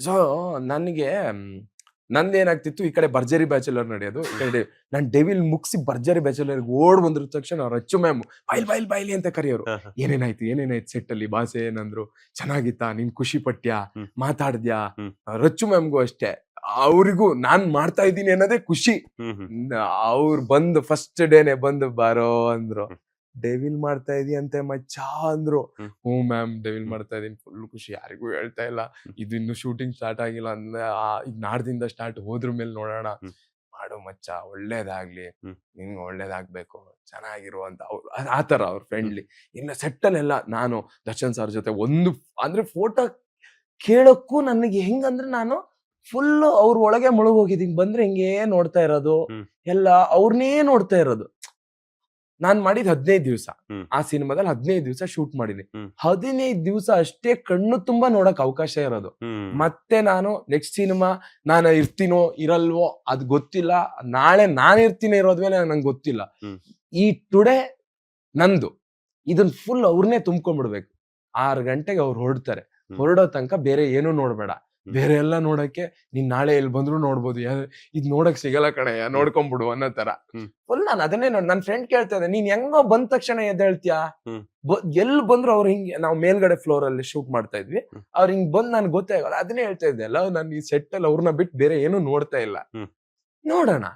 So ನನಗೆ ನಂದೇನಾಗ್ತಿತ್ತು, ಈ ಕಡೆ ಭರ್ಜರಿ ಬ್ಯಾಚುಲರ್ ನಡೆಯೋದು, ಈ ಕಡೆ ನಾನ್ ಡೆವಿಲ್ ಮುಗಿಸಿ ಭರ್ಜರಿ ಬ್ಯಾಚುಲರ್ ಓಡ್ ಬಂದಿರೋ ತಕ್ಷಣ ಅವ್ರ ಅಚ್ಚು ಮ್ಯಾಮ್ ಬಾಯ್ಲಿ ಅಂತ ಕರೆಯೋರು. ಏನೇನಾಯ್ತು ಸೆಟ್ ಅಲ್ಲಿ, ಬಾಸ್ ಏನಂದ್ರು, ಚೆನ್ನಾಗಿತ್ತಾ, ನೀನ್ ಖುಷಿ ಪಟ್ಟ್ಯಾ, ಮಾತಾಡ್ದ್ಯಾ? ರಚ್ಚು ಮ್ಯಾಮ್ಗೂ ಅಷ್ಟೇ, ಅವ್ರಿಗೂ ನಾನ್ ಮಾಡ್ತಾ ಇದ್ದೀನಿ ಅನ್ನೋದೇ ಖುಷಿ. ಅವ್ರು ಬಂದು ಫಸ್ಟ್ ಡೇನೆ ಬಂದು ಬಾರೋ ಅಂದ್ರು, ಡೆವಿಲ್ ಮಾಡ್ತಾ ಇದೀಯಂತೆ ಮಚ್ಚಾ ಅಂದ್ರು. ಹ್ಞೂ ಮ್ಯಾಮ್ ಡೆವಿಲ್ ಮಾಡ್ತಾ ಇದೀನಿ, ಫುಲ್ ಖುಷಿ, ಯಾರಿಗೂ ಹೇಳ್ತಾ ಇಲ್ಲ, ಇದು ಇನ್ನು ಶೂಟಿಂಗ್ ಸ್ಟಾರ್ಟ್ ಆಗಿಲ್ಲ ಅಂದ್ರೆ ಈಗ ನಾಡ್ದಿಂದ ಸ್ಟಾರ್ಟ್, ಹೋದ್ರ ಮೇಲೆ ನೋಡೋಣ, ಮಾಡು ಮಚ್ಚ, ಒಳ್ಳೇದಾಗ್ಲಿ, ನಿಮ್ಗೆ ಒಳ್ಳೇದಾಗ್ಬೇಕು, ಚೆನ್ನಾಗಿರು ಅಂತ ಆತರ ಅವ್ರ ಫ್ರೆಂಡ್ಲಿ. ಇನ್ನು ಸೆಟ್ ಅಲ್ಲೆಲ್ಲ ನಾನು ದರ್ಶನ್ ಸರ್ ಜೊತೆ ಅಂದ್ರೆ ಫೋಟೋ ಕೇಳಕ್ಕೂ ನನಗೆ ಹೆಂಗಂದ್ರೆ, ನಾನು ಫುಲ್ ಅವ್ರ ಒಳಗೆ ಮುಳುಗೋಗಿದ್ದೀನಿ. ಬಂದ್ರೆ ಹಿಂಗೇ ನೋಡ್ತಾ ಇರೋದು, ಎಲ್ಲ ಅವ್ರನ್ನೇ ನೋಡ್ತಾ ಇರೋದು. ನಾನ್ ಮಾಡಿದ್ 15 ದಿವಸ, ಆ ಸಿನಿಮಾದಲ್ಲಿ 15 ದಿವಸ ಶೂಟ್ ಮಾಡಿನಿ. 15 ದಿವಸ ಅಷ್ಟೇ ಕಣ್ಣು ತುಂಬಾ ನೋಡಕ್ ಅವಕಾಶ ಇರೋದು. ಮತ್ತೆ ನಾನು ನೆಕ್ಸ್ಟ್ ಸಿನಿಮಾ ನಾನು ಇರ್ತೀನೋ ಇರಲ್ವೋ ಅದ್ ಗೊತ್ತಿಲ್ಲ, ನಾಳೆ ನಾನು ಇರ್ತೀನಿ ಇರೋದ್ಮೇಲೆ ನಂಗೆ ಗೊತ್ತಿಲ್ಲ. ಈ ಟುಡೇ ನಂದು, ಇದನ್ ಫುಲ್ ಅವ್ರನ್ನೇ ತುಂಬ್ಕೊಂಡ್ಬಿಡ್ಬೇಕು. 6 ಗಂಟೆಗೆ ಅವ್ರು ಹೊರಡ್ತಾರೆ, ಹೊರಡೋ ತನಕ ಬೇರೆ ಏನು ನೋಡ್ಬೇಡ. ಬೇರೆ ಎಲ್ಲ ನೋಡಕ್ಕೆ ನೀನ್ ನಾಳೆ ಎಲ್ಲಿ ಬಂದ್ರು ನೋಡ್ಬೋದು, ಇದ್ ನೋಡಕ್ ಸಿಗಲ್ಲ ಕಣಯ್ಯ, ನೋಡ್ಕೊಂಡ್ಬಿಡು ಅನ್ನೋ ತರ ಫುಲ್. ನಾನು ಅದನ್ನೇ ನನ್ ಫ್ರೆಂಡ್ ಕೇಳ್ತಾ ಇದ್ದೆ, ನೀನ್ ಹೆಂಗೋ ಬಂದ ತಕ್ಷಣ ಎದ್ದೇಳ್ತೀಯಾ? ಎಲ್ಲಿ ಬಂದ್ರು ಅವ್ರು ಹಿಂಗೆ, ನಾವು ಮೇಲ್ಗಡೆ ಫ್ಲೋರ್ ಅಲ್ಲಿ ಶೂಟ್ ಮಾಡ್ತಾ ಇದ್ವಿ, ಅವ್ರು ಹಿಂಗ್ ಬಂದ್ ನನ್ಗೆ ಗೊತ್ತೇ ಆಗಲ್ಲ. ಅದನ್ನೇ ಹೇಳ್ತಾ ಇದ್ದೆ ಅಲ್ಲ, ನಾನು ಈ ಸೆಟ್ ಅಲ್ಲಿ ಅವ್ರನ್ನ ಬಿಟ್ಟು ಬೇರೆ ಏನು ನೋಡ್ತಾ ಇಲ್ಲ, ನೋಡೋಣ